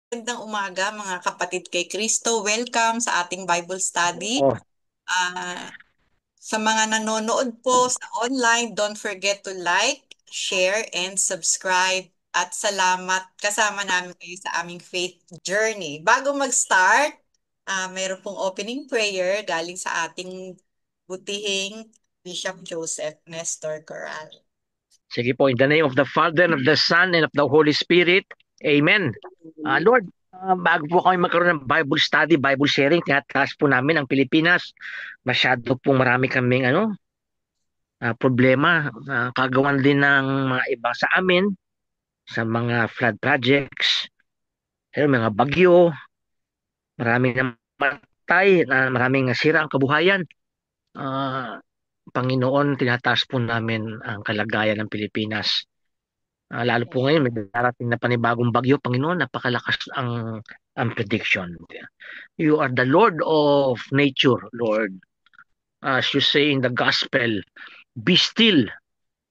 Magandang umaga mga kapatid kay Kristo. Welcome sa ating Bible study. Oh, Sa mga nanonood po sa online, don't forget to like, share, and subscribe. At salamat kasama namin kayo sa aming faith journey. Bago mag-start, mayroon pong opening prayer galing sa ating butihing Bishop Joseph Nestor Corral. sige po. In the name of the Father, and of the Son, and of the Holy Spirit. Amen. Lord, bago po kami magkaroon ng Bible study, Bible sharing, tinataas po namin ang Pilipinas. Masyado pong marami kaming problema. Kagawan din ng mga iba sa amin, sa mga flood projects, mga bagyo, maraming namatay, maraming nasira ang kabuhayan. Ah, Panginoon, tinataas po namin ang kalagayan ng Pilipinas. Lalo po ngayon, may darating na panibagong bagyo, Panginoon, napakalakas ang prediction. You are the Lord of nature, Lord. As you say in the gospel, be still,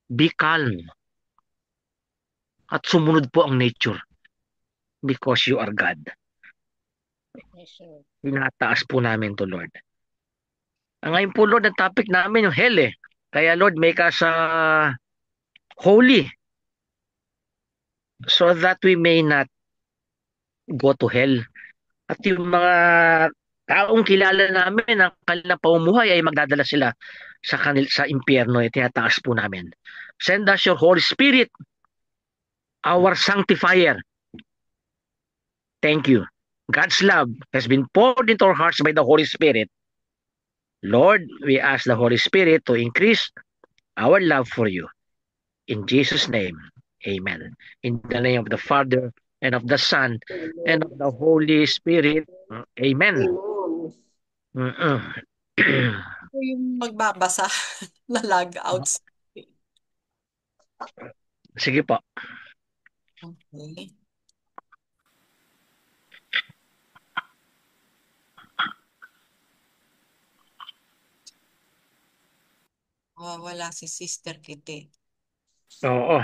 be calm, at sumunod po ang nature because you are God. Tinataas po namin to, Lord. Ngayon po, Lord, ang topic namin yung hell eh. Kaya, Lord, make us holy so that we may not go to hell. At yung mga taong kilala namin ang kanilang pamumuhay ay magdadala sila sa impyerno. Tinataas po namin. Send us your Holy Spirit, our sanctifier. Thank you. God's love has been poured into our hearts by the Holy Spirit. Lord, we ask the Holy Spirit to increase our love for you. In Jesus' name, amen. In the name of the Father, and of the Son, and of the Holy Spirit, amen. Mm-mm. Ito yung magbabasa na log out. Sige po. Okay. Wala si Sister Kitty. Oo.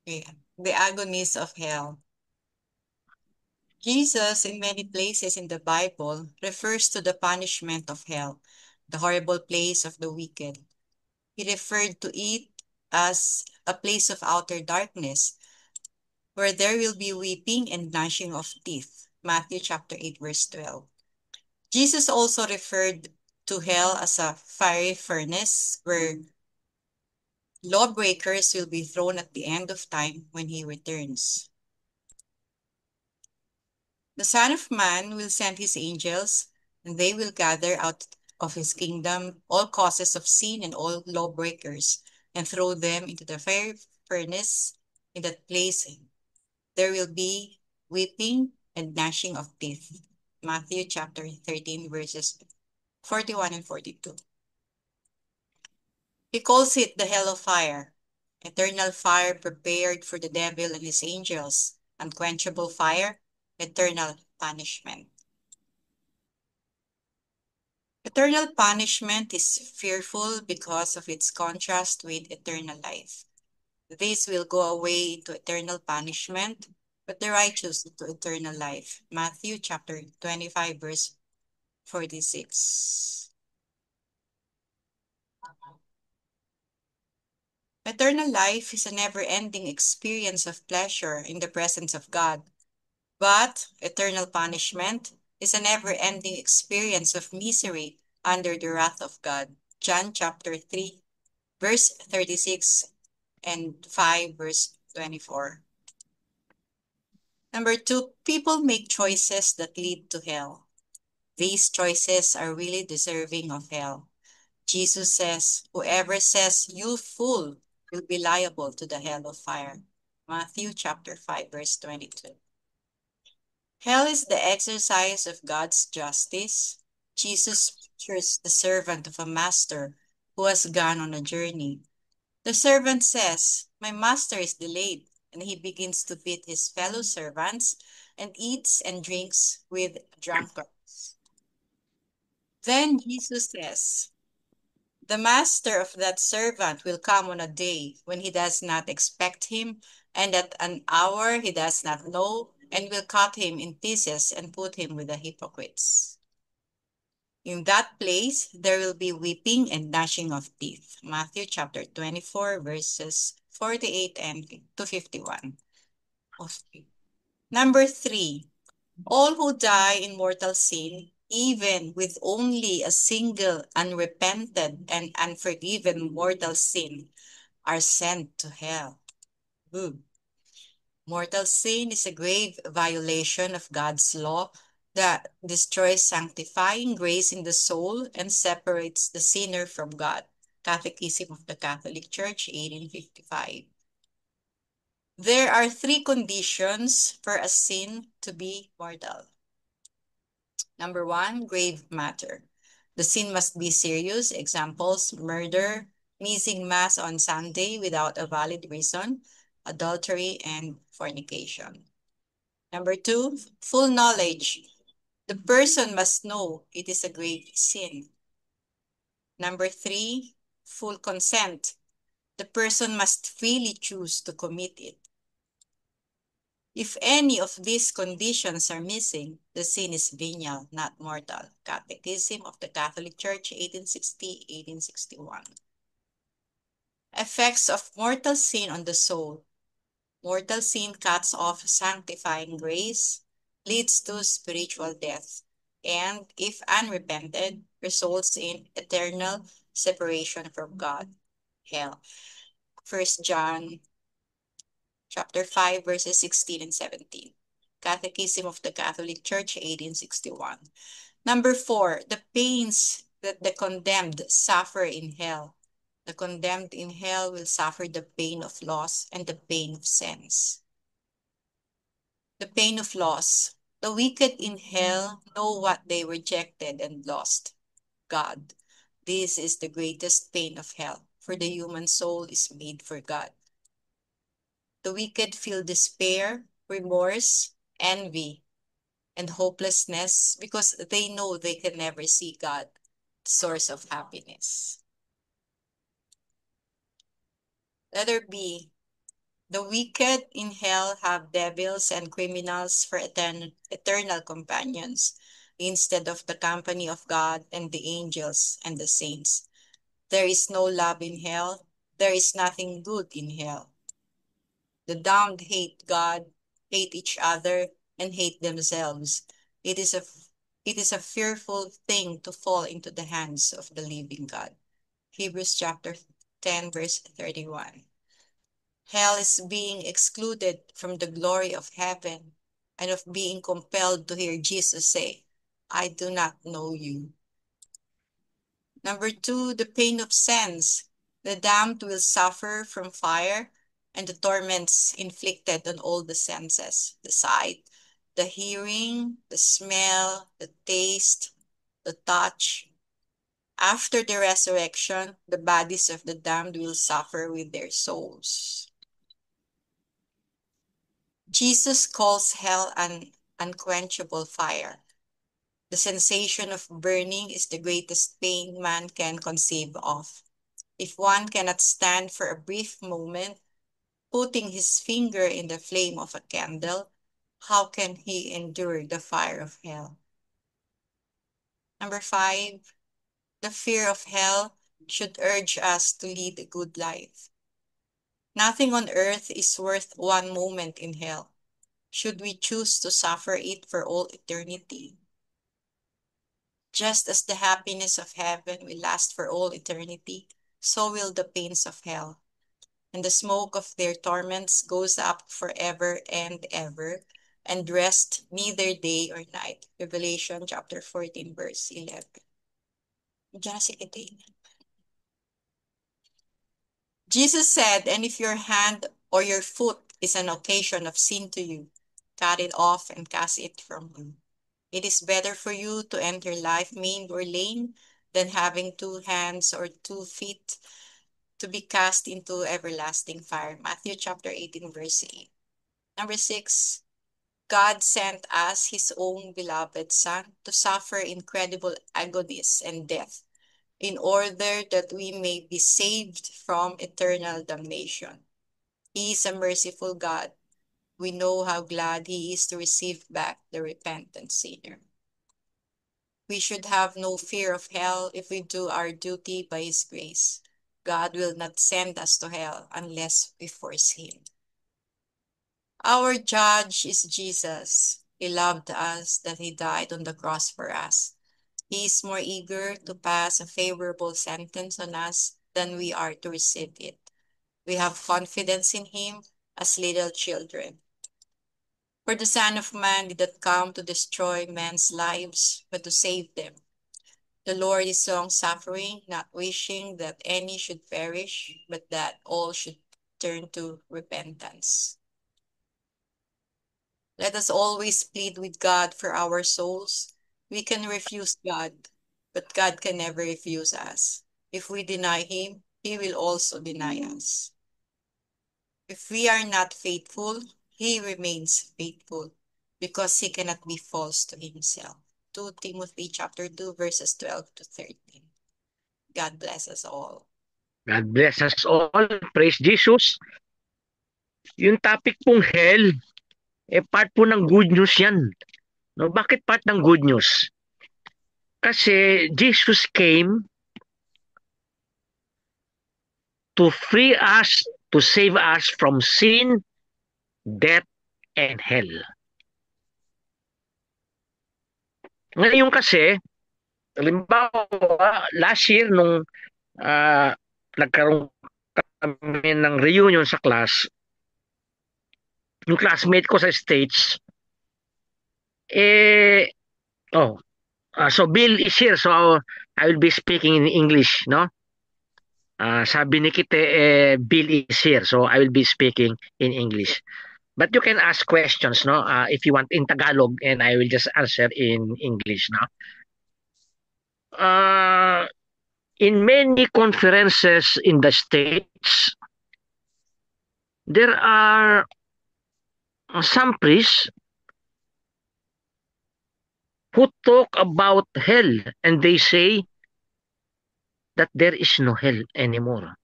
Okay. The agonies of hell. Jesus, in many places in the Bible, refers to the punishment of hell, the horrible place of the wicked. He referred to it as a place of outer darkness, where there will be weeping and gnashing of teeth. Matthew chapter 8, verse 12. Jesus also referred to hell as a fiery furnace where lawbreakers will be thrown at the end of time when he returns. The Son of Man will send his angels, and they will gather out of his kingdom all causes of sin and all lawbreakers, and throw them into the fiery furnace. In that place there will be weeping and gnashing of teeth. Matthew chapter 13, verses 41 and 42. He calls it the hell of fire, eternal fire prepared for the devil and his angels, unquenchable fire, eternal punishment. Eternal punishment is fearful because of its contrast with eternal life. This will go away into eternal punishment, but the righteous into eternal life. Matthew chapter 25, verse 46. Eternal life is a never-ending experience of pleasure in the presence of God, but eternal punishment is a never-ending experience of misery under the wrath of God. John chapter 3, verse 36 and 5, verse 24. Number two, people make choices that lead to hell. These choices are really deserving of hell. Jesus says, whoever says, you fool, will be liable to the hell of fire. Matthew chapter 5, verse 22. Hell is the exercise of God's justice. Jesus pictures the servant of a master who has gone on a journey. The servant says, my master is delayed, and he begins to beat his fellow servants and eats and drinks with drunkards. Then Jesus says, The master of that servant will come on a day when he does not expect him, and at an hour he does not know, and will cut him in pieces and put him with the hypocrites. In that place there will be weeping and gnashing of teeth. Matthew chapter 24, verses 48 and to 51. Okay. Number 3. All who die in mortal sin, even with only a single unrepented and unforgiven mortal sin, are sent to hell. Ooh. Mortal sin is a grave violation of God's law that destroys sanctifying grace in the soul and separates the sinner from God. Catechism of the Catholic Church, 1855. There are 3 conditions for a sin to be mortal. Number 1, grave matter. The sin must be serious. Examples: murder, missing mass on Sunday without a valid reason, adultery, and fornication. Number 2, full knowledge. The person must know it is a grave sin. Number 3, full consent. The person must freely choose to commit it. If any of these conditions are missing, the sin is venial, not mortal. Catechism of the Catholic Church, 1860-1861. Effects of mortal sin on the soul. Mortal sin cuts off sanctifying grace, leads to spiritual death, and, if unrepented, results in eternal separation from God, hell. 1 John chapter 5, verses 16 and 17. Catechism of the Catholic Church, 1861. Number 4, the pains that the condemned suffer in hell. The condemned in hell will suffer the pain of loss and the pain of sins. The pain of loss. The wicked in hell know what they rejected and lost: God. This is the greatest pain of hell, for the human soul is made for God. The wicked feel despair, remorse, envy, and hopelessness because they know they can never see God, the source of happiness. Letter B. The wicked in hell have devils and criminals for eternal companions, instead of the company of God and the angels and the saints. There is no love in hell. There is nothing good in hell. The damned hate God, hate each other, and hate themselves. It is a it is a fearful thing to fall into the hands of the living God. Hebrews chapter 10, verse 31. Hell is being excluded from the glory of heaven and of being compelled to hear Jesus say, I do not know you. Number 2, the pain of sense. The damned will suffer from fire and the torments inflicted on all the senses: the sight, the hearing, the smell, the taste, the touch. After the resurrection, the bodies of the damned will suffer with their souls. Jesus calls hell an unquenchable fire. The sensation of burning is the greatest pain man can conceive of. If one cannot stand for a brief moment, putting his finger in the flame of a candle, how can he endure the fire of hell? Number 5, the fear of hell should urge us to lead a good life. Nothing on earth is worth one moment in hell. Should we choose to suffer it for all eternity? Just as the happiness of heaven will last for all eternity, so will the pains of hell. And the smoke of their torments goes up forever and ever, and rest neither day or night. Revelation chapter 14, verse 11. Diyan na si Kitin. Jesus said, and if your hand or your foot is an occasion of sin to you, cut it off and cast it from you. It is better for you to enter life maimed or lame than having 2 hands or 2 feet to be cast into everlasting fire. Matthew chapter 18, verse 8. Number 6, God sent us his own beloved Son to suffer incredible agonies and death in order that we may be saved from eternal damnation. He is a merciful God. We know how glad He is to receive back the repentant sinner. We should have no fear of hell if we do our duty by His grace. God will not send us to hell unless we force Him. Our judge is Jesus. He loved us that He died on the cross for us. He is more eager to pass a favorable sentence on us than we are to receive it. We have confidence in Him as little children. For the Son of Man did not come to destroy men's lives, but to save them. The Lord is long-suffering, not wishing that any should perish, but that all should turn to repentance. Let us always plead with God for our souls. We can refuse God, but God can never refuse us. If we deny Him, He will also deny us. If we are not faithful, He remains faithful, because He cannot be false to Himself. 2 Timothy chapter 2 verses 12 to 13. God bless us all. God bless us all. Praise Jesus. Yung topic pong hell, part po ng good news yan. No, bakit part ng good news? Kasi Jesus came to free us, to save us from sin, death, and hell. Ngayon kasi, halimbawa, last year nung nagkaroon kami ng reunion sa class, yung classmate ko sa States, so Bill is here, so I will be speaking in English, no? Sabi ni Kite, Bill is here, so I will be speaking in English. But you can ask questions, no? If you want in Tagalog, and I will just answer in English, no? In many conferences in the States, there are some priests who talk about hell, and they say that there is no hell anymore.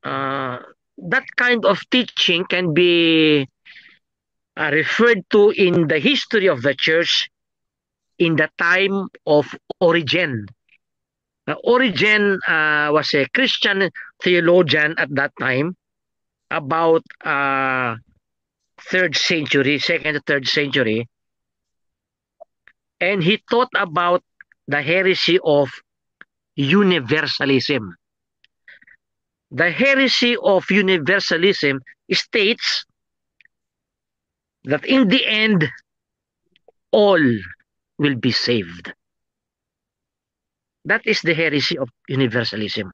That kind of teaching can be referred to in the history of the church in the time of Origen. Origen was a Christian theologian at that time, about 3rd century, 2nd to 3rd century, and he taught about the heresy of universalism. The heresy of universalism states that in the end, all will be saved. That is the heresy of universalism.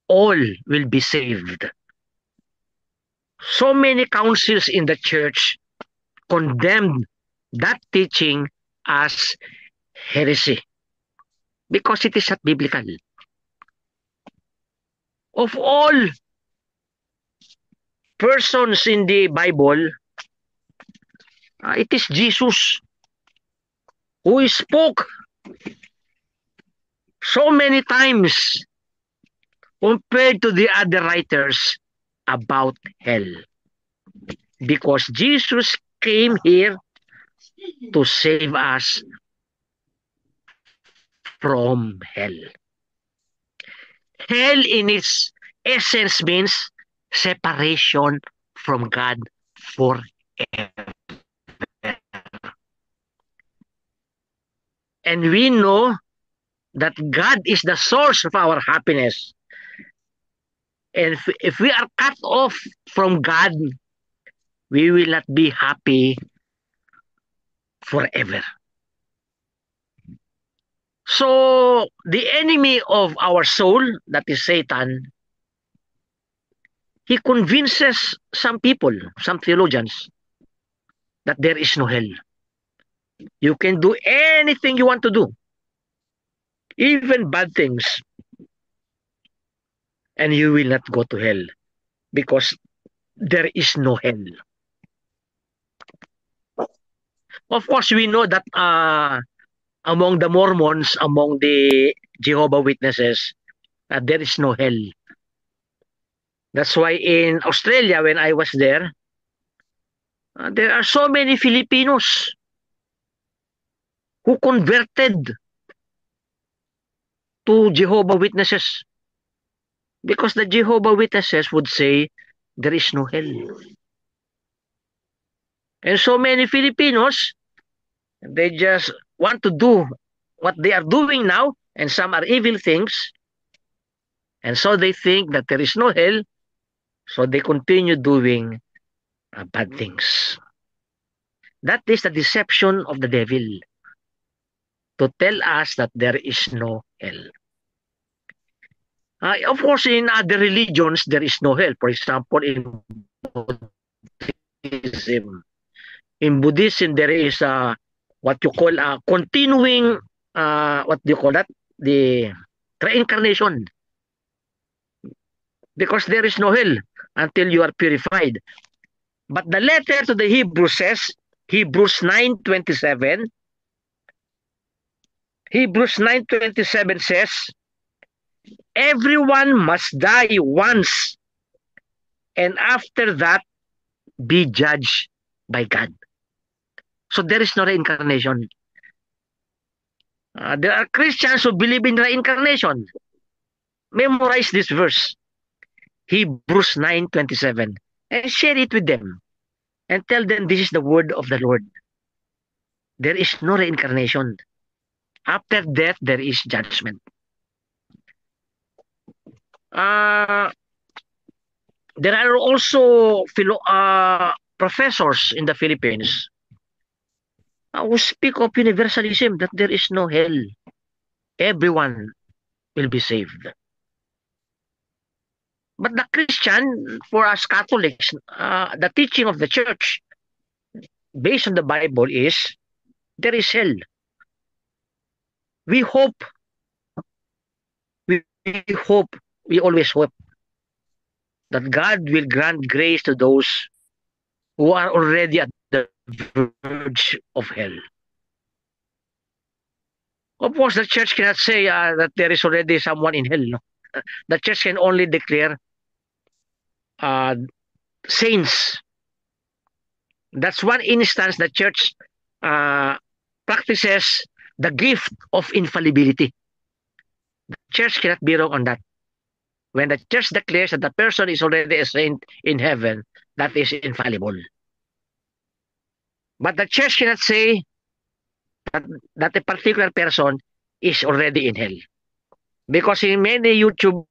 All will be saved. So many councils in the church condemned that teaching as heresy because it is not biblical. Of all persons in the Bible, it is Jesus who spoke so many times compared to the other writers about hell. Because Jesus came here to save us from hell. Hell in its essence means separation from God forever. And we know that God is the source of our happiness. And if we are cut off from God, we will not be happy forever. So, the enemy of our soul, that is Satan, he convinces some people, some theologians, that there is no hell. You can do anything you want to do, even bad things, and you will not go to hell because there is no hell. Of course, we know that among the Mormons, among the Jehovah Witnesses, there is no hell. That's why in Australia, when I was there are so many Filipinos who converted to Jehovah Witnesses because the Jehovah Witnesses would say there is no hell. And so many Filipinos, they just want to do what they are doing now, and some are evil things, and so they think that there is no hell, so they continue doing bad things. That is the deception of the devil, to tell us that there is no hell. Of course, in other religions, there is no hell. For example, in Buddhism. In Buddhism, there is what you call a continuing, what do you call that? The reincarnation. Because there is no hell until you are purified. But the letter to the Hebrews says, Hebrews 9:27, Hebrews 9:27 says, everyone must die once, and after that, be judged by God. So there is no reincarnation. There are Christians who believe in reincarnation. Memorize this verse, Hebrews 9:27, and share it with them. And tell them this is the word of the Lord. There is no reincarnation. After death, there is judgment. There are also professors in the Philippines who speak of universalism, that there is no hell. Everyone will be saved. But the Christian, for us Catholics, the teaching of the church based on the Bible is there is hell. We hope, we always hope that God will grant grace to those who are already at the verge of hell. Of course, the church cannot say that there is already someone in hell. No? The church can only declare saints. That's one instance the church practices the gift of infallibility. The church cannot be wrong on that. When the church declares that the person is already a saint in heaven, that is infallible. But the church cannot say that a particular person is already in hell. Because in many YouTube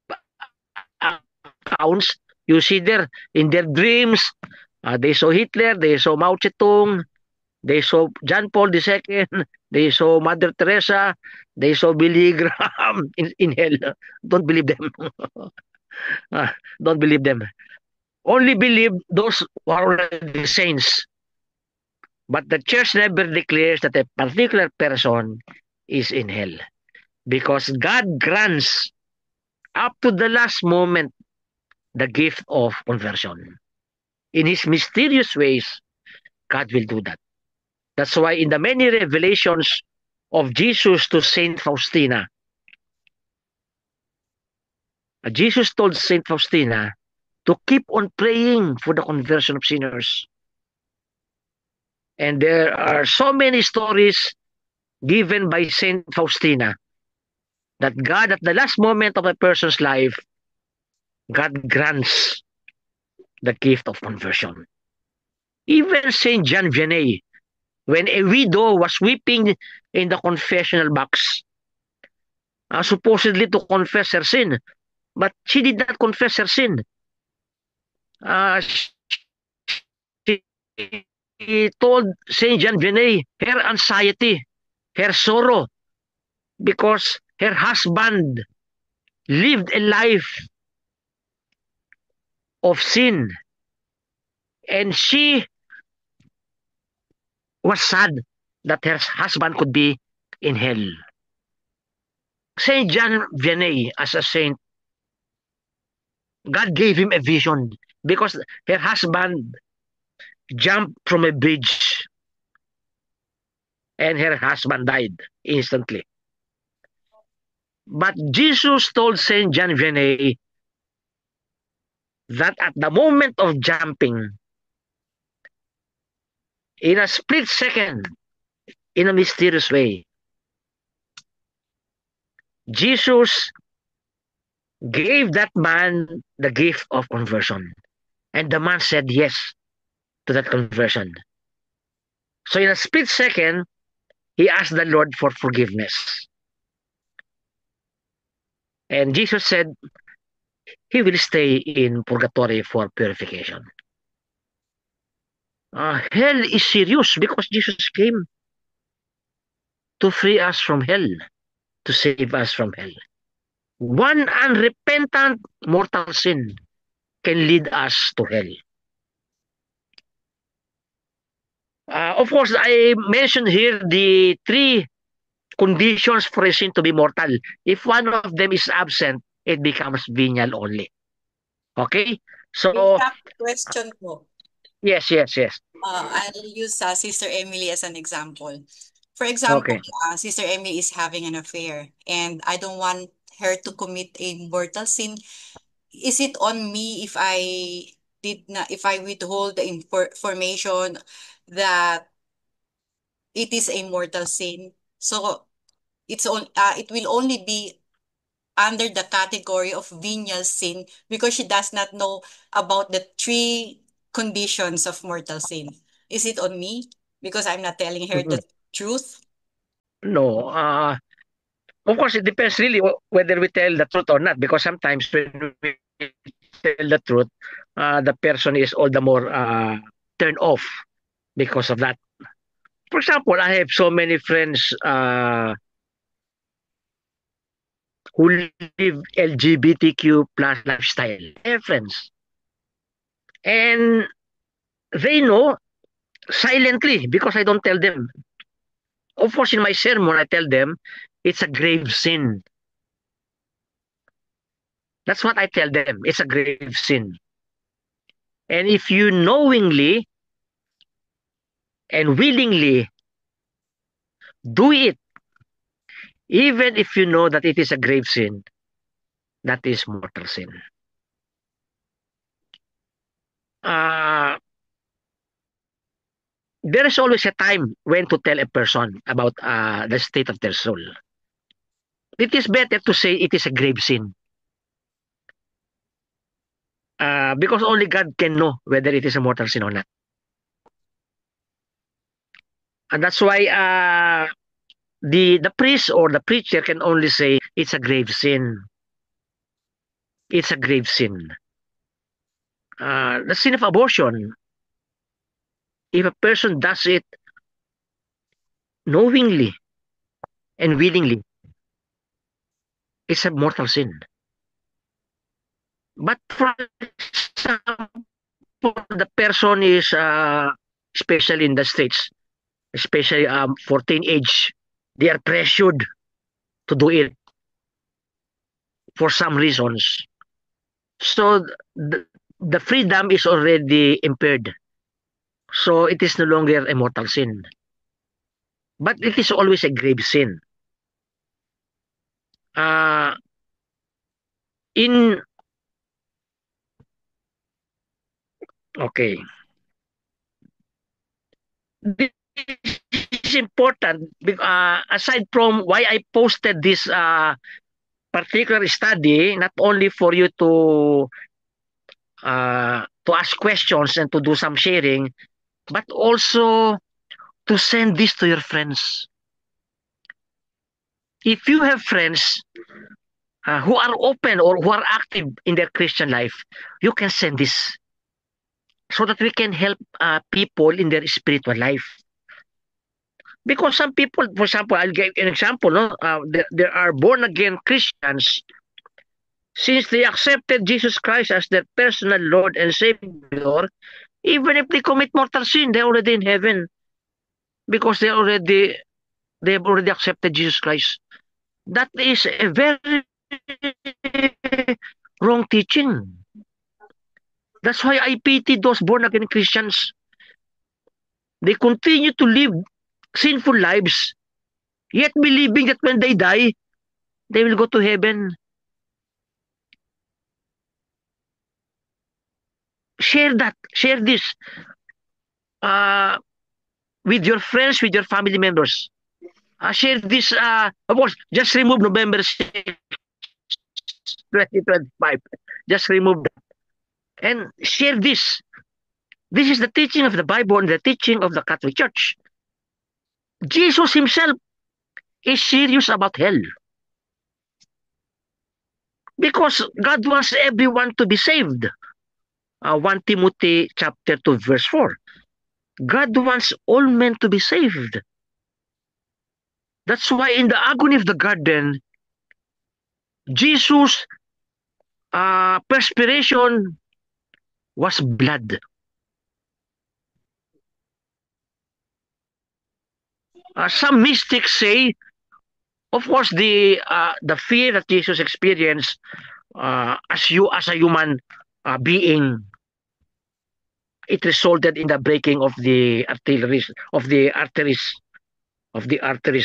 accounts, you see there in their dreams, they saw Hitler, they saw Mao Zedong, they saw John Paul II, they saw Mother Teresa, they saw Billy Graham in hell. Don't believe them. Don't believe them. Only believe those who are already saints. But the church never declares that a particular person is in hell. Because God grants up to the last moment the gift of conversion. In his mysterious ways, God will do that. That's why in the many revelations of Jesus to Saint Faustina, Jesus told Saint Faustina to keep on praying for the conversion of sinners. And there are so many stories given by Saint Faustina that God, at the last moment of a person's life, God grants the gift of conversion. Even Saint John Vianney, when a widow was weeping in the confessional box, supposedly to confess her sin, but she did not confess her sin. She told Saint John Vianney her anxiety, her sorrow, because her husband lived a life of sin, and she was sad that her husband could be in hell. Saint John Vianney, as a saint, God gave him a vision because her husband jumped from a bridge and her husband died instantly. But Jesus told Saint John Vianney that at the moment of jumping, in a split second, in a mysterious way, Jesus gave that man the gift of conversion. And the man said yes to that conversion. So in a split second, he asked the Lord for forgiveness. And Jesus said he will stay in purgatory for purification. Hell is serious because Jesus came to free us from hell, to save us from hell. One unrepentant mortal sin can lead us to hell. Of course, I mentioned here the three conditions for a sin to be mortal. If one of them is absent, it becomes venial only. Okay? So, Exact question ko. yes, yes, yes. I'll use Sister Emily as an example. For example, Okay. Sister Emily is having an affair and I don't want her to commit a mortal sin. Is it on me if I withhold the information that it is a mortal sin? So it will only be under the category of venial sin because she does not know about the three conditions of mortal sin. Is it on me because I'm not telling her Mhm. the truth? No. Of course, it depends really whether we tell the truth or not. Because sometimes when we tell the truth, the person is all the more turned off because of that. For example, I have so many friends who live LGBTQ plus lifestyle. I have friends. And they know silently because I don't tell them. Of course, in my sermon, I tell them it's a grave sin. That's what I tell them. It's a grave sin. And if you knowingly and willingly do it, even if you know that it is a grave sin, that is mortal sin. Uh, there is always a time when to tell a person about the state of their soul. It is better to say it is a grave sin because only God can know whether it is a mortal sin or not. And that's why the priest or the preacher can only say it's a grave sin. It's a grave sin. The sin of abortion, if a person does it knowingly and willingly, it's a mortal sin. But for example, the person is, especially in the States, especially for teenage, they are pressured to do it for some reasons. So the freedom is already impaired. So it is no longer a mortal sin. But it is always a grave sin. Uh, in okay, this is important. Aside from why I posted this particular study, not only for you to ask questions and to do some sharing, but also to send this to your friends. If you have friends who are open or who are active in their Christian life, you can send this so that we can help people in their spiritual life. Because some people, for example, I'll give an example. No, there are born again Christians. Since they accepted Jesus Christ as their personal Lord and Savior, even if they commit mortal sin, they're already in heaven because they have already accepted Jesus Christ. That is a very wrong teaching. That's why I pity those born again Christians. They continue to live sinful lives, yet believing that when they die, they will go to heaven. Share that. Share this uh, with your friends, with your family members. Share this. Of course, just remove November 6, 2025. Just remove that. And share this. This is the teaching of the Bible and the teaching of the Catholic Church. Jesus himself is serious about hell. Because God wants everyone to be saved. 1 Timothy chapter 2 verse 4. God wants all men to be saved. That's why in the agony of the garden, Jesus' perspiration was blood. Some mystics say, of course, the fear that Jesus experienced as a human being, it resulted in the breaking of the arteries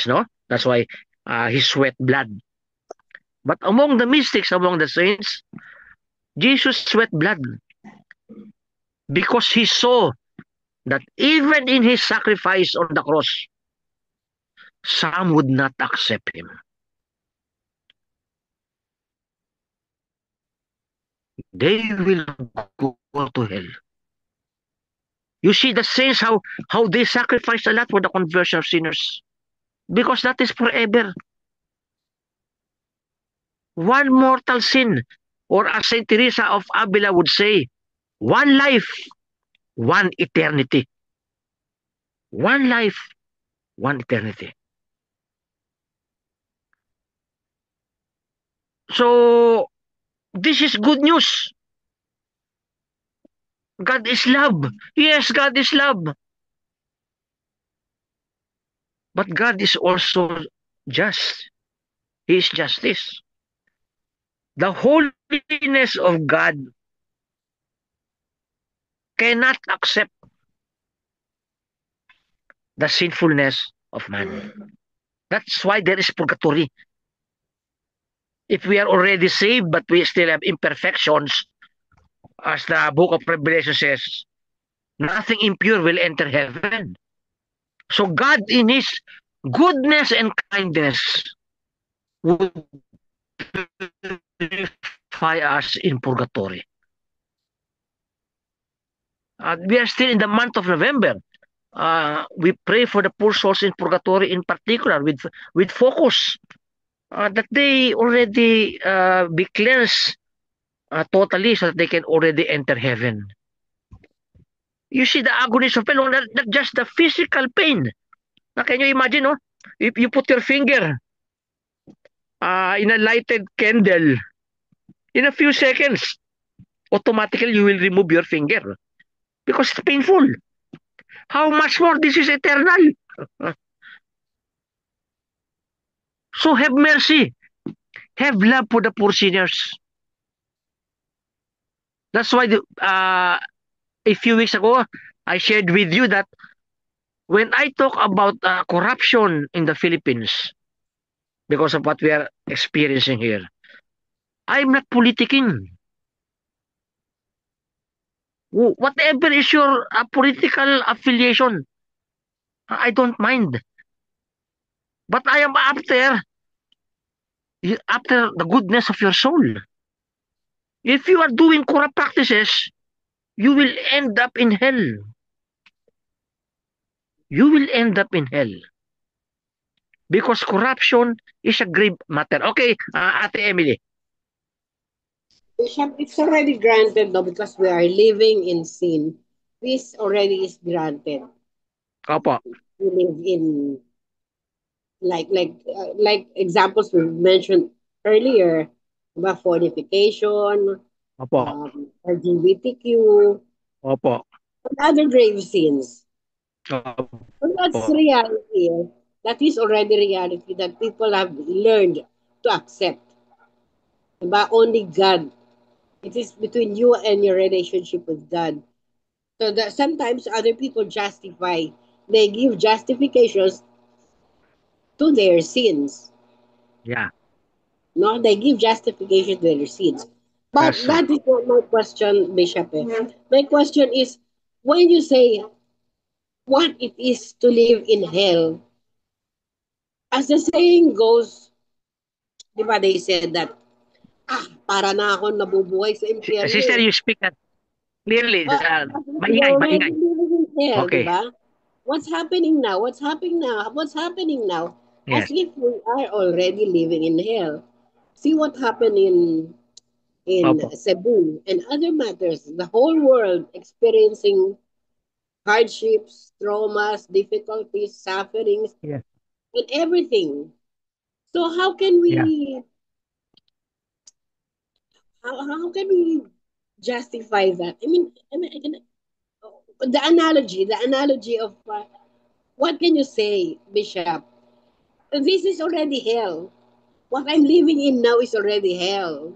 no. That's why he sweat blood. But among the mystics, among the saints, Jesus sweat blood because he saw that even in his sacrifice on the cross, some would not accept him. They will go to hell. You see the saints, how they sacrifice a lot for the conversion of sinners. Because that is forever. One mortal sin, or as Saint Teresa of Avila would say, one life, one eternity. One life, one eternity. So, this is good news. God is love. Yes, God is love. But God is also just. He is justice. The holiness of God cannot accept the sinfulness of man. That's why there is purgatory. If we are already saved but we still have imperfections, as the book of Revelation says, nothing impure will enter heaven. So God in his goodness and kindness would purify us in purgatory. We are still in the month of November. We pray for the poor souls in purgatory in particular with focus that they already be cleansed totally so that they can already enter heaven. You see the agonies of pain, not just the physical pain. Now, can you imagine, no? If you put your finger in a lighted candle, in a few seconds, automatically you will remove your finger because it's painful. How much more this is eternal? So have mercy. Have love for the poor sinners. That's why a few weeks ago, I shared with you that when I talk about corruption in the Philippines, because of what we are experiencing here, I'm not politicking. Whatever is your political affiliation, I don't mind. But I am after the goodness of your soul. If you are doing corrupt practices, you will end up in hell. You will end up in hell. Because corruption is a grave matter. Okay, Ate Emily. Bishop, it's already granted though because we are living in sin. This already is granted. Opo. We live in like examples we mentioned earlier about fornication, Opo. LGBTQ, Opo. and other grave sins. So that's Opo. reality. That is already reality that people have learned to accept. But only God. It is between you and your relationship with God. So that sometimes other people justify they give justifications to their sins. Yeah, No, they give justification to their sins. But that's true. that is not my question, Bishop. My question is, when you say what it is to live in hell, as the saying goes, di ba they said that, para na ako nabubuhay sa impyerno Sister, eh. you speak that clearly. They're Maingay, already maingay. living in hell, di Okay, ba? What's happening now? What's happening now? What's happening now? As yes. if we are already living in hell. See what happened in Opo. Cebu and other matters. The whole world experiencing hardships, traumas, difficulties, sufferings, Yes. and everything. So how can Yeah. how can we justify that? The analogy of what can you say, Bishop? This is already hell. What I'm living in now is already hell.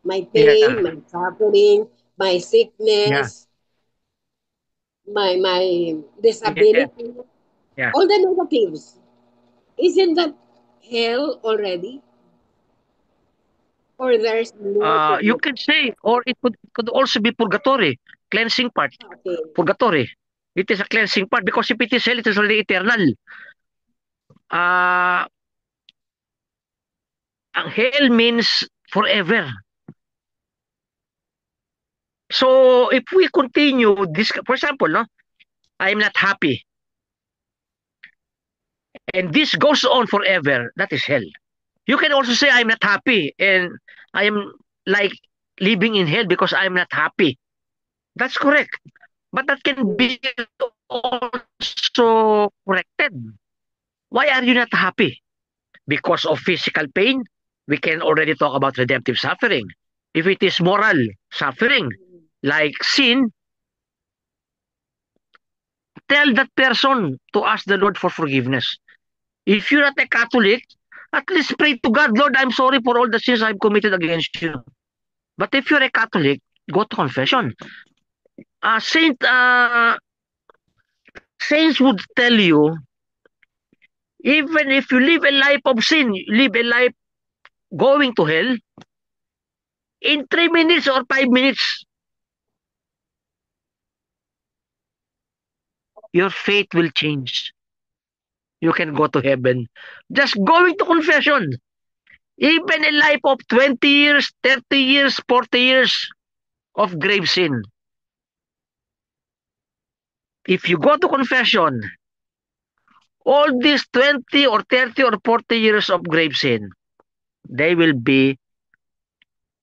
My pain, Yeah. my suffering, my Yeah. sickness, my Yeah. disability, Yeah. all the negatives. Isn't that hell already? Or there's more to You it? can say, or it could also be purgatory, cleansing part. Okay. Purgatory. It is a cleansing part because if it is hell, it is already eternal. Uh, ang hell means forever. So if we continue this, for example, no, I'm not happy, and this goes on forever. That is hell. You can also say I'm not happy, and I am like living in hell because I'm not happy. That's correct. But that can be also corrected. Why are you not happy? Because of physical pain? We can already talk about redemptive suffering. If it is moral suffering, like sin, tell that person to ask the Lord for forgiveness. If you're not a Catholic, at least pray to God, Lord, I'm sorry for all the sins I've committed against you. But if you're a Catholic, go to confession. Saints would tell you, even if you live a life of sin, you live a life going to hell, in 3 minutes or 5 minutes, your fate will change. You can go to heaven. Just going to confession. Even a life of 20 years, 30 years, 40 years of grave sin. If you go to confession, all these 20 or 30 or 40 years of grave sin, they will be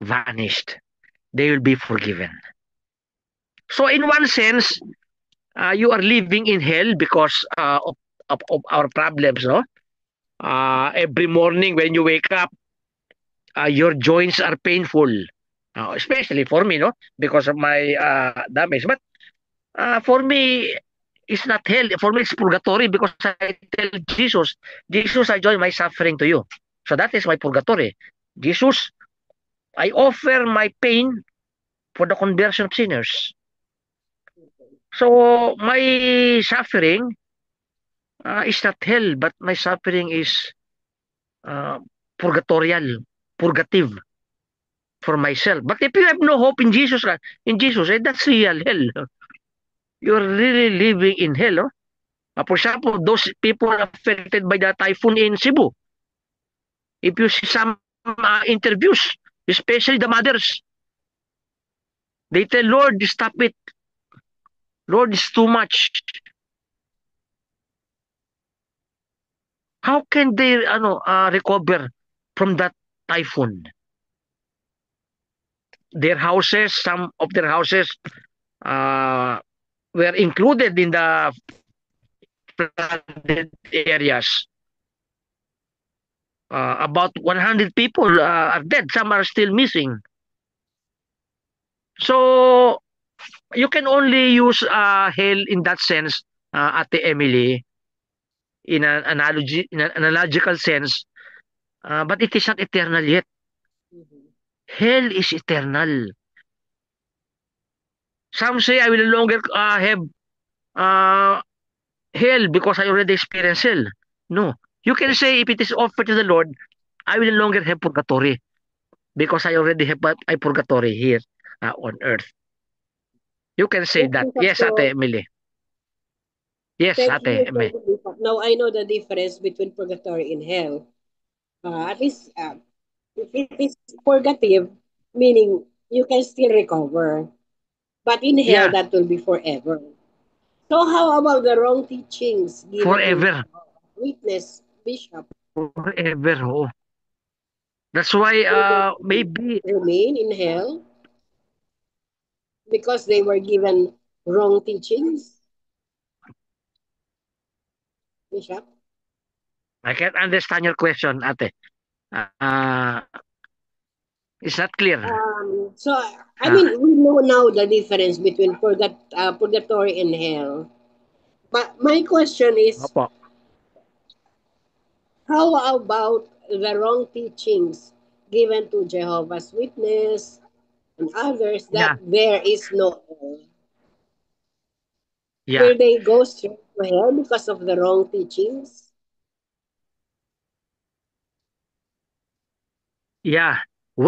vanished. They will be forgiven. So in one sense, you are living in hell because of our problems, no? Every morning when you wake up, your joints are painful. Especially for me, no? Because of my damage. But for me, it's not hell. For me, it's purgatory because I tell Jesus, Jesus, I join my suffering to you. So that is my purgatory. Jesus, I offer my pain for the conversion of sinners. So my suffering is not hell, but my suffering is uh, purgatorial, purgative for myself. But if you have no hope in Jesus, that's real hell. You're really living in hell. Oh? For example, those people affected by the typhoon in Cebu, if you see some interviews, especially the mothers, they tell, Lord, stop it. Lord, it's too much. How can they recover from that typhoon? Their houses, some of their houses uh, were included in the flooded areas. About 100 people are dead. Some are still missing. So you can only use hell in that sense, Ate Emily, in an analogical sense, but it is not eternal yet. Mhm. Hell is eternal. Some say I will no longer have uh, hell because I already experienced hell. No. You can say if it is offered to the Lord, I will no longer have purgatory because I already have a purgatory here on earth. You can say Yes, that. Bishop. Yes, Ate So, Emily. Yes, thank Ate you, Emily. thank you, Bishop. Now I know the difference between purgatory and hell. At least, if it is purgative, meaning you can still recover. But in hell, Yeah, that will be forever. So how about the wrong teachings given to forever. witness, Bishop? Forever. Oh. That's why Will they maybe, remain in hell because they were given wrong teachings, Bishop? I can't understand your question, Ate. Uh, it's not clear. So I Uh, mean, we know now the difference between purgatory and hell. But my question is, Opo. how about the wrong teachings given to Jehovah's Witness and others that Yeah, there is no hell? yeah, Will they go straight to hell because of the wrong teachings? yeah.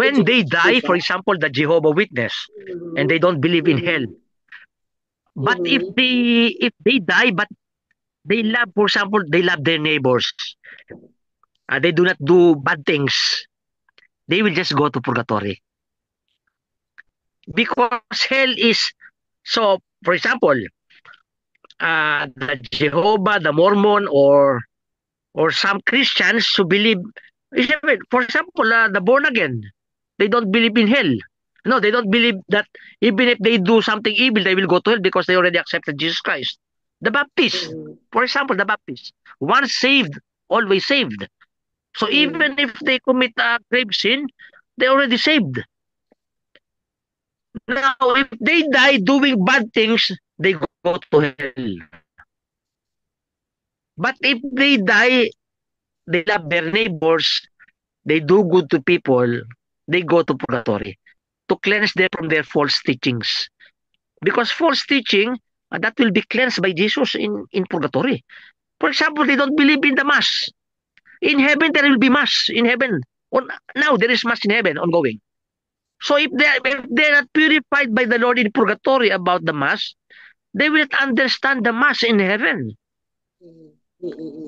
Would When you they agree, die, for Bishop? example, the Jehovah Witness, and Mm-hmm. they don't believe in hell. Mm-hmm. But Mm-hmm. if they die, but they love, for example, they love their neighbors. They do not do bad things. They will just go to purgatory because hell is so. For example, the Jehovah, the Mormon, or some Christians who believe, for example, the born again, they don't believe in hell. No, they don't believe that even if they do something evil, they will go to hell because they already accepted Jesus Christ. The Baptist, Mm-hmm. for example, the Baptist, once saved, always saved. So Mm-hmm. even if they commit a grave sin, they already saved. Now, if they die doing bad things, they go to hell. But if they die, they love their neighbors, they do good to people, they go to purgatory to cleanse them from their false teachings. Because false teaching, that will be cleansed by Jesus in purgatory. For example, they don't believe in the Mass. In heaven, there will be Mass in heaven. On, now, there is Mass in heaven ongoing. So if they're not purified by the Lord in purgatory about the Mass, they will not understand the Mass in heaven.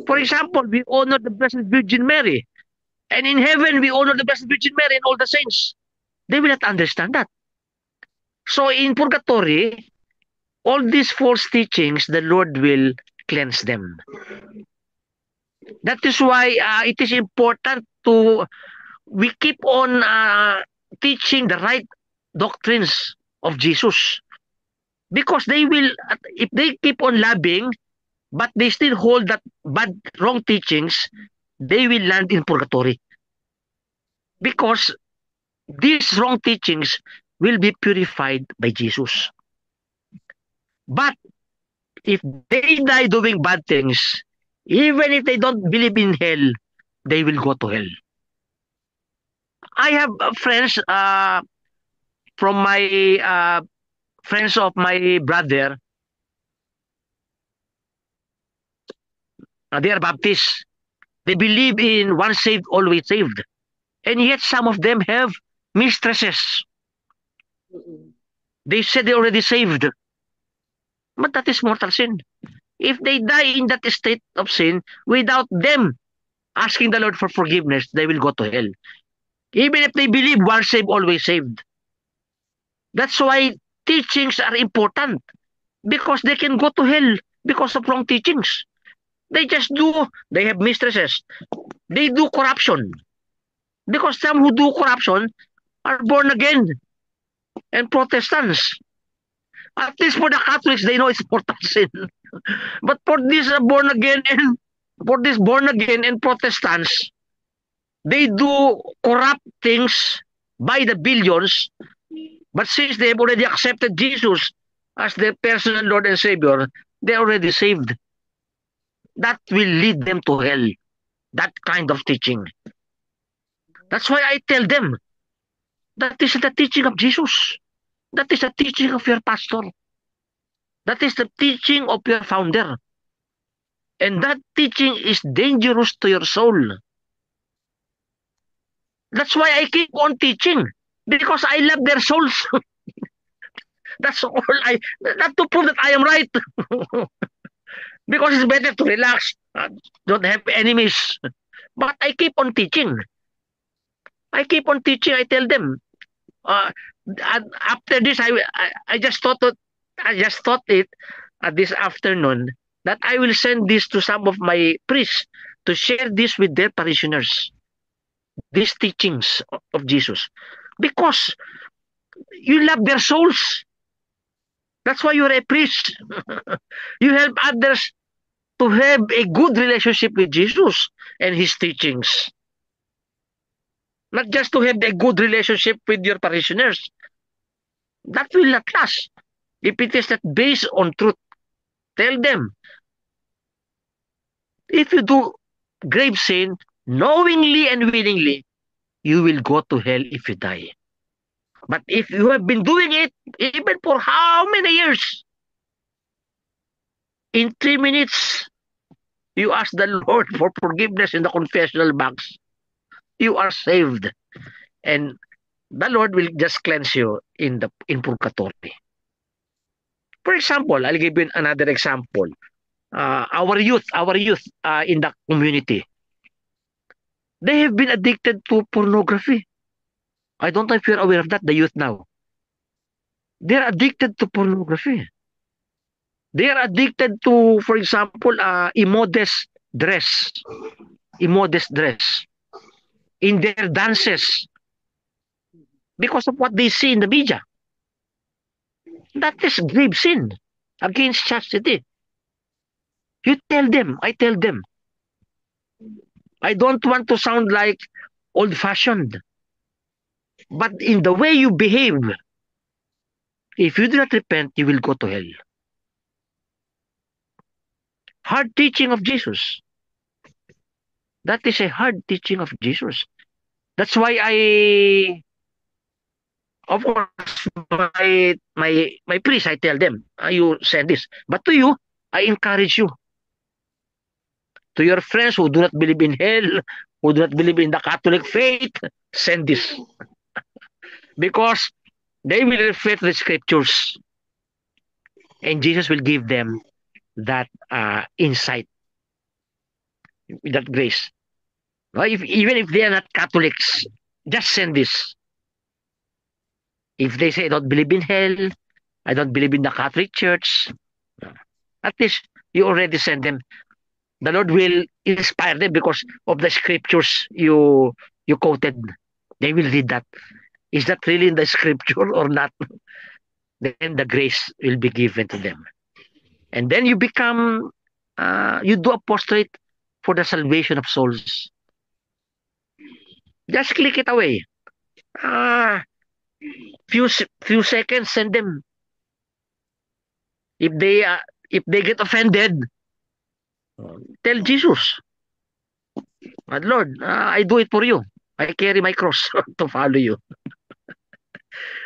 For Mm-hmm. example, we honor the Blessed Virgin Mary. And in heaven, we honor the Blessed Virgin Mary and all the saints. They will not understand that. So in purgatory, all these false teachings, the Lord will cleanse them. That is why it is important to we keep on teaching the right doctrines of Jesus because they will if they keep on loving but they still hold that bad wrong teachings, they will land in purgatory because these wrong teachings will be purified by Jesus. But if they die doing bad things, even if they don't believe in hell, they will go to hell. I have friends from my friends of my brother. They are Baptists. They believe in once saved, always saved. And yet some of them have mistresses. Mm-hmm. They said they already saved. But that is mortal sin. If they die in that state of sin without them asking the Lord for forgiveness, they will go to hell. Even if they believe once saved, always saved. That's why teachings are important because they can go to hell because of wrong teachings. They have mistresses. They do corruption because some who do corruption are born again and Protestants. At least for the Catholics, they know it's mortal sin. But for this born again and Protestants, they do corrupt things by the billions. But since they have already accepted Jesus as their personal Lord and Savior, they're already saved. That will lead them to hell. That kind of teaching. That's why I tell them that is the teaching of Jesus. That is the teaching of your pastor. That is the teaching of your founder. And that teaching is dangerous to your soul. That's why I keep on teaching. Because I love their souls. That's all not to prove that I am right. Because it's better to relax. Don't have enemies. But I keep on teaching. I keep on teaching. I tell them. After this, I just thought it. I just thought it this afternoon that I will send this to some of my priests to share this with their parishioners. These teachings of Jesus, because you love their souls. That's why you're a priest. You help others to have a good relationship with Jesus and his teachings. Not just to have a good relationship with your parishioners. That will not last. If it is not based on truth, tell them. If you do grave sin, knowingly and willingly, you will go to hell if you die. But if you have been doing it, even for how many years, in 3 minutes, you ask the Lord for forgiveness in the confessional box, you are saved. And the Lord will just cleanse you in purgatory. For example, I'll give you another example. Our youth in the community, they have been addicted to pornography. I don't know if you're aware of that, the youth now. They're addicted to pornography. They are addicted to, for example, immodest dress. Immodest dress. In their dances. Because of what they see in the media. That is grave sin against chastity. You tell them, I tell them. I don't want to sound like old-fashioned. But in the way you behave, if you do not repent, you will go to hell. Hard teaching of Jesus. That is a hard teaching of Jesus. That's why of course, my priest, I tell them, you send this. But to you, I encourage you. To your friends who do not believe in hell, who do not believe in the Catholic faith, send this. Because they will reflect the scriptures. And Jesus will give them that insight, that grace. Even if they are not Catholics, just send this. If they say, I don't believe in hell, I don't believe in the Catholic Church, at least you already send them. The Lord will inspire them because of the scriptures you quoted. They will read that. Is that really in the scripture or not? Then the grace will be given to them. And then you become, you do apostolate for the salvation of souls. Just click it away. Few seconds, send them. If they get offended, tell Jesus, Lord, I do it for you. I carry my cross to follow you.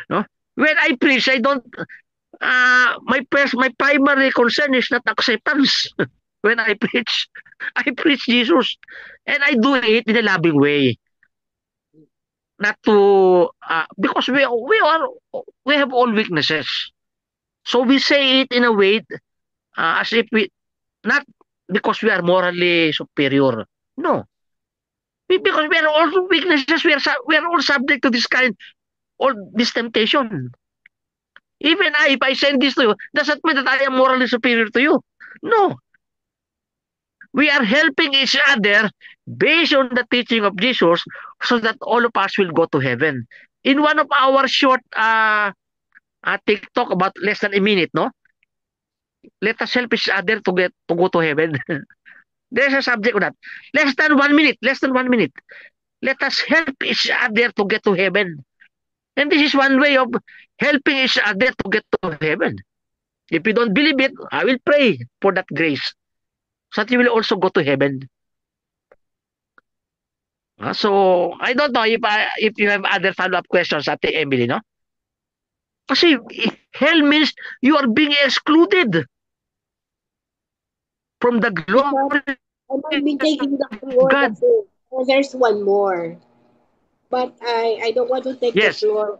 No? When I preach, I don't. My primary concern is not acceptance. When I preach Jesus, and I do it in a loving way. Not to because we have all weaknesses, so we say it in a way as if we not because we are morally superior. No, because we are also weaknesses. We are all subject to this all this temptation. Even if I send this to you, doesn't mean that I am morally superior to you. No. We are helping each other based on the teaching of Jesus so that all of us will go to heaven. In one of our short TikTok about less than a minute, no? Let us help each other to go to heaven. There's a subject of that. Less than 1 minute. Let us help each other to get to heaven. And this is one way of helping each other to get to heaven. If you don't believe it, I will pray for that grace so that you will also go to heaven. So, I don't know if you have other follow-up questions, Ate Emily, no? Kasi hell means you are being excluded. from the Bishop, glory I might be of taking the God. floor. That's it. Oh, there's one more. But I don't want to take the Yes, floor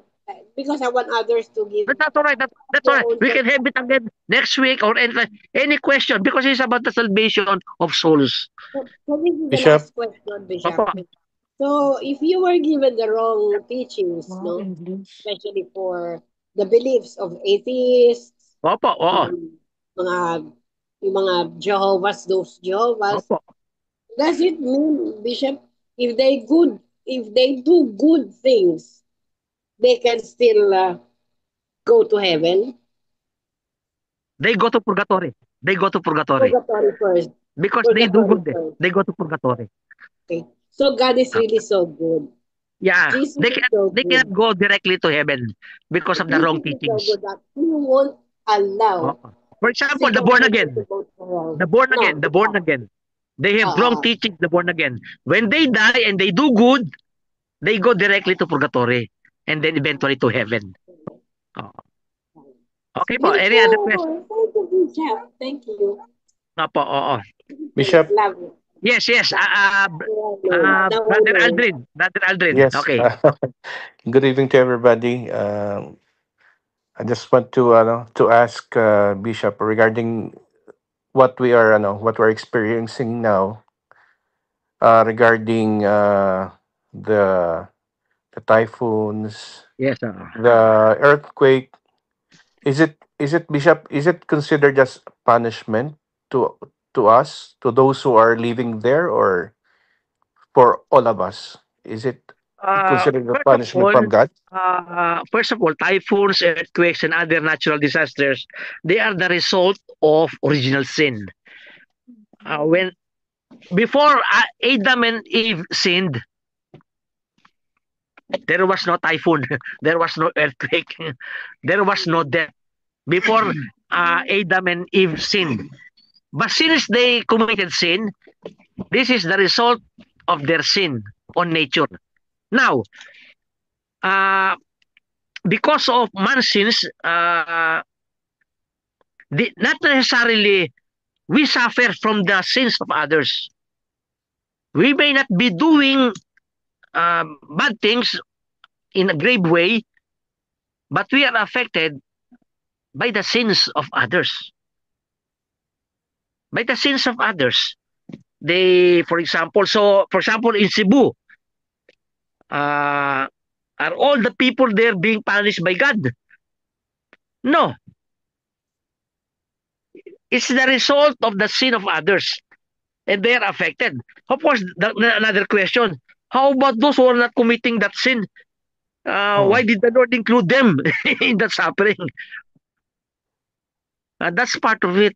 because I want others to but give that's all right. That's all their right. own We can have it again next week or any question because it's about the salvation of souls. so this is the Bishop. last question, Bishop. Opo, So if you were given the wrong teachings, no, especially for the beliefs of atheists, opo, oo, mga yung mga Jehovah's, those Jehovah's, opo. does it mean, Bishop, if they do good things, they can still go to heaven? They go to purgatory. They go to purgatory Purgatory first. because they do Purgatory good. first. They go to purgatory. Okay. So God is Ah, really so good. yeah, Jesus is so they cannot good. go directly to heaven because of the wrong Jesus is so teachings. good that He won't allow Oo. For example, the single born person to again, go to hell. the born again, No, the born again. They have wrong uh, teachings, the born again. When they die and they do good, they go directly to purgatory and then eventually to heaven. Oo. Okay po, any other question? beautiful. Thank you, Bishop. Thank you. Opo, oo. Bishop. Love it. Yes, yes. Now I Brother know. Aldrin. Brother Aldrin. Yes. Okay. Good evening to everybody. I just want to to ask Bishop regarding what we are what we're experiencing now regarding the the typhoons, Yes, the earthquake. Is it Bishop? Is it considered as punishment to us, to those who are living there, or for all of us? Is it considered a first of punishment all, from God? typhoons, earthquakes, and other natural disasters, they are the result of original sin. When before Adam and Eve sinned, there was no typhoon, there was no earthquake, there was no death. Before Adam and Eve sinned, but since they committed sin, this is the result of their sin on nature. Now, uh, because of man's sins, not necessarily we suffer from the sins of others. We may not be doing bad things in a grave way, but we are affected by the sins of others. By the sins of others. For example, in Cebu, uh, are all the people there being punished by God? No. It's the result of the sin of others, and they are affected. Of course, another question: how about those who are not committing that sin? Why Mm. did the Lord include them in that suffering? That's part of it.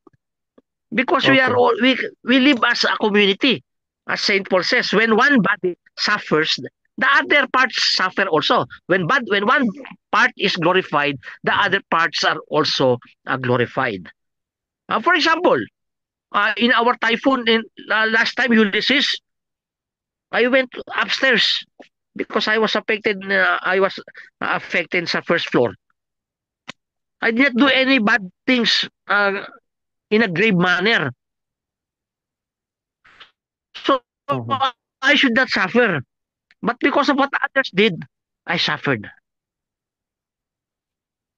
Because we are Okay. all we live as a community. As Saint Paul says, when one body suffers, the other parts suffer also. When one part is glorified, the other parts are also glorified. For example, in our typhoon in last time Ulysses, I went upstairs because I was affected. I was affected sa first floor. I did not do any bad things in a grave manner. So Mhm. I should not suffer. But because of what others did, I suffered.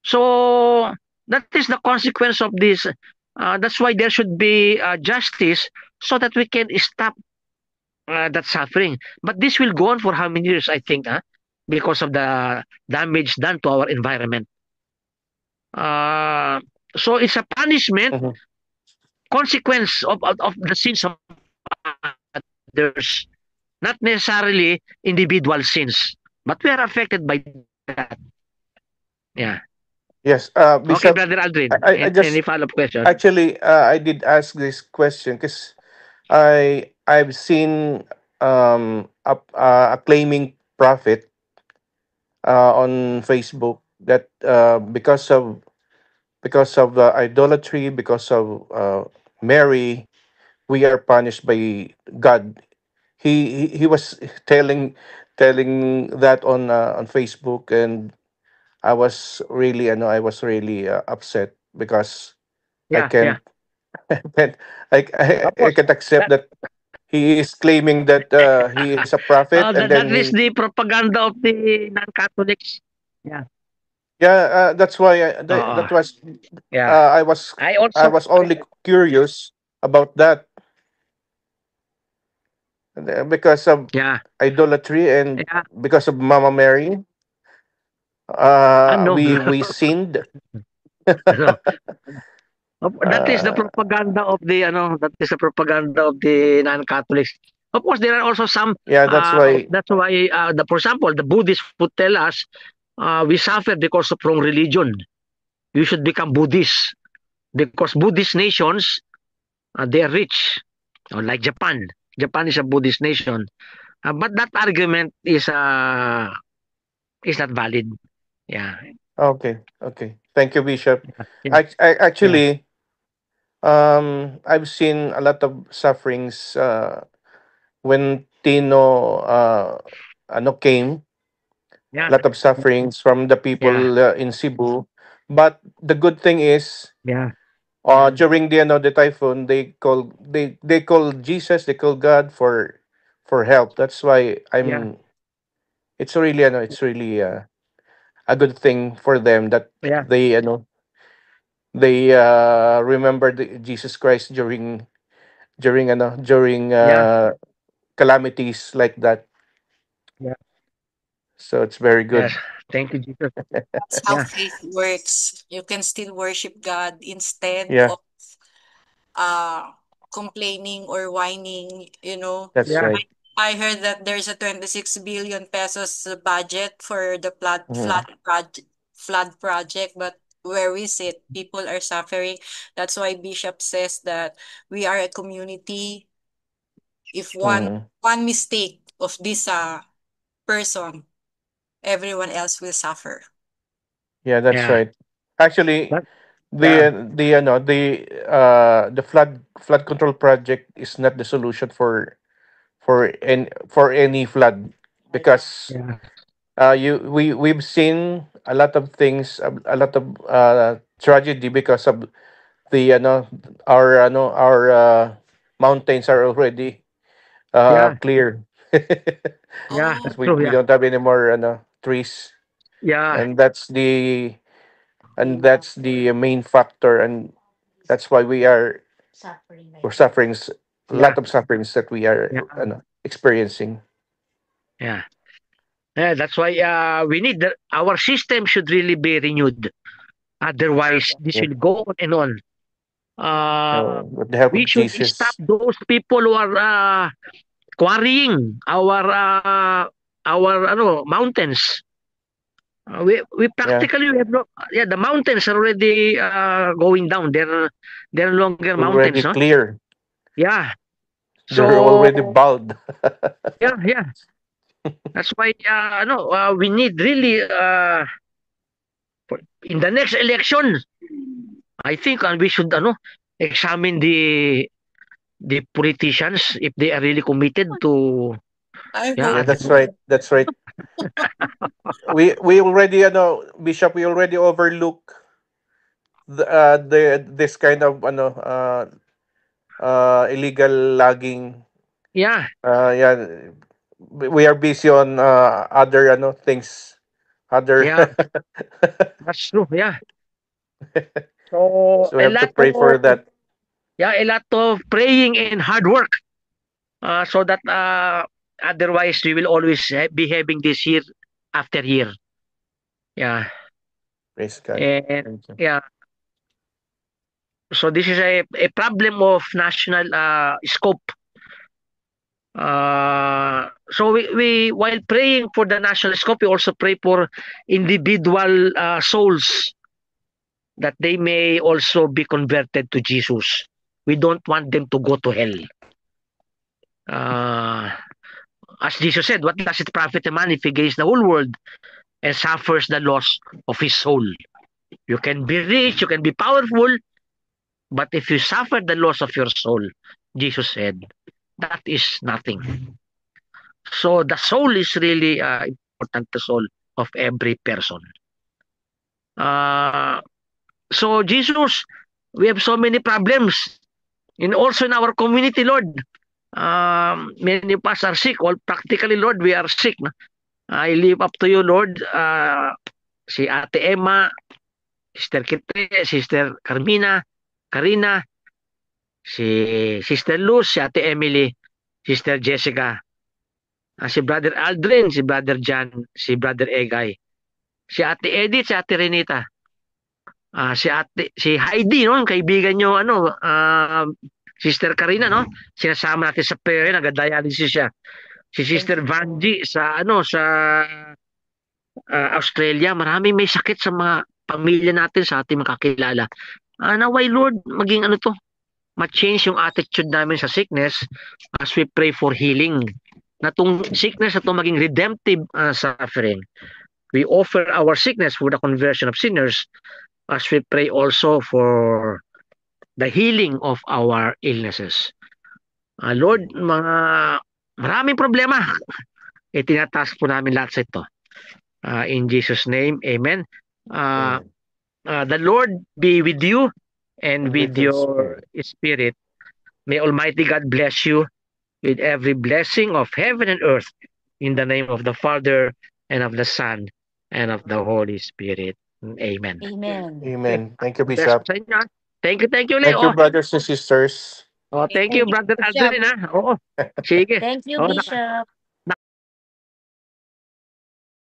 So that is the consequence of this. That's why there should be justice so that we can stop that suffering. But this will go on for how many years, I think, because of the damage done to our environment. Uh, so it's a punishment, Mhm. consequence of the sins of others, not necessarily individual sins. But we are affected by that. Yeah. Yes, Okay, Bishop. Brother Aldrin. I Any just follow-up question? actually I did ask this question because I've seen a claiming prophet on Facebook that because of idolatry, because of Mary, we are punished by God. He was telling that on Facebook, and I was really upset because I Yeah, can't yeah. But I Tapos, can accept that, that he is claiming that he is a prophet, and that then is he, the propaganda of the non-Catholics. Yeah. yeah, that's why Oo. that was Yeah. I was I I also, was only curious about that, because of yeah. idolatry and Yeah. because of Mama Mary. Ano? We sinned. Ano? That is the uh, propaganda of the that is the propaganda of the non-Catholics. Of course, there are also some. yeah, that's why. That's why, for example, the Buddhists would tell us, we suffer because of wrong religion. You should become Buddhist because Buddhist nations, they are rich, like Japan. Japan is a Buddhist nation, but that argument is not valid. Yeah, Okay, okay. Thank you, Bishop. yeah, yeah, Actually, I've seen a lot of sufferings when Tino came. A yeah, lot of sufferings from the yeah, people in Cebu. But the good thing is, yeah, during the typhoon, they call Jesus, they call God for help. That's why yeah, it's really a good thing for them that yeah, they remember Jesus Christ during yeah, calamities like that. yeah. So it's very Yes. good. Thank you, Jesus. That's how Yeah, faith works. You can still worship God instead Yeah, of uh complaining or whining, you know. that's yeah, right. I heard that there's a 26 billion pesos budget for the Mhm. flood project, but where is it? People are suffering. That's why Bishop says that we are a community. If Mhm. one mistake of this person, everyone else will suffer. Yeah, that's yeah. right. Actually, That, yeah, the flood control project is not the solution for any flood, because yeah, we've seen a lot of things, a lot of tragedy because of the our mountains are already yeah, clear. yeah. Oh, That's Because we, true. we Yeah, don't have any more trees, yeah, and that's the main factor, and that's why we're suffering a yeah, lot of sufferings that we are yeah, experiencing. yeah. Yeah, that's why, we need our system should really be renewed. Otherwise, this Yeah. will go on and on. With the help We of should stop Jesus. those people who are quarrying our mountains. We Yeah, practically we have no, yeah, the mountains are already going down. They're no longer mountains, already no? clear. Yeah. They're So already bald. yeah, yeah. That's why no, we need really in the next election, I think we should examine the politicians if they are really committed to, I yeah, hope Yeah, other, that's right. That's right. We already Bishop, we already overlook this kind of illegal logging. yeah, Yeah, we are busy on other things, other. yeah, that's true. Yeah. So So we have to pray for that. a lot of praying and hard work, so that otherwise we will always be having this year after year. Yeah. Praise God. And Thank you. yeah, so this is a problem of national scope. So we while praying for the national scope, we also pray for individual souls that they may also be converted to Jesus. We don't want them to go to hell. Uh, as Jesus said, what does it profit a man if he gains the whole world and suffers the loss of his soul? You can be rich, you can be powerful, but if you suffer the loss of your soul, Jesus said, that is nothing. So the soul is really important, the soul of every person. Uh, so Jesus, we have so many problems. And also in our community, Lord, many of us are sick. All practically, Lord, we are sick. No? I live up to you, Lord. Si Ate Emma, Sister Kite, Sister Carmina, Karina, si Sister Luz, si Ate Emily, Sister Jessica, si Brother Aldrin, si Brother John, si Brother Egay, si Ate Edith, si Ate Renita, si Heidi, no, yung kaibigan nyo, Sister Karina, no, sinasama natin sa prayer, nag-dialysis siya. Si Sister Vanji sa Australia, marami may sakit sa mga pamilya natin, sa ating makakilala. Naway Lord, maging ma-change yung attitude namin sa sickness as we pray for healing. Na tong sickness na to maging redemptive suffering. We offer our sickness for the conversion of sinners as we pray also for the healing of our illnesses. Lord, maraming problema. Itinatask po namin lahat sa ito. In Jesus' name, amen. The Lord be with you and with your spirit. May Almighty God bless you with every blessing of heaven and earth in the name of the Father and of the Son and of the Holy Spirit. Amen. Amen. Amen. Thank you, Bless Bishop. sa inyo. Thank you, Thank you, Leo. brothers and sisters. Thank you, Brother Bishop. Aldrin. Oo. Sige. Thank you, Oh, Bishop.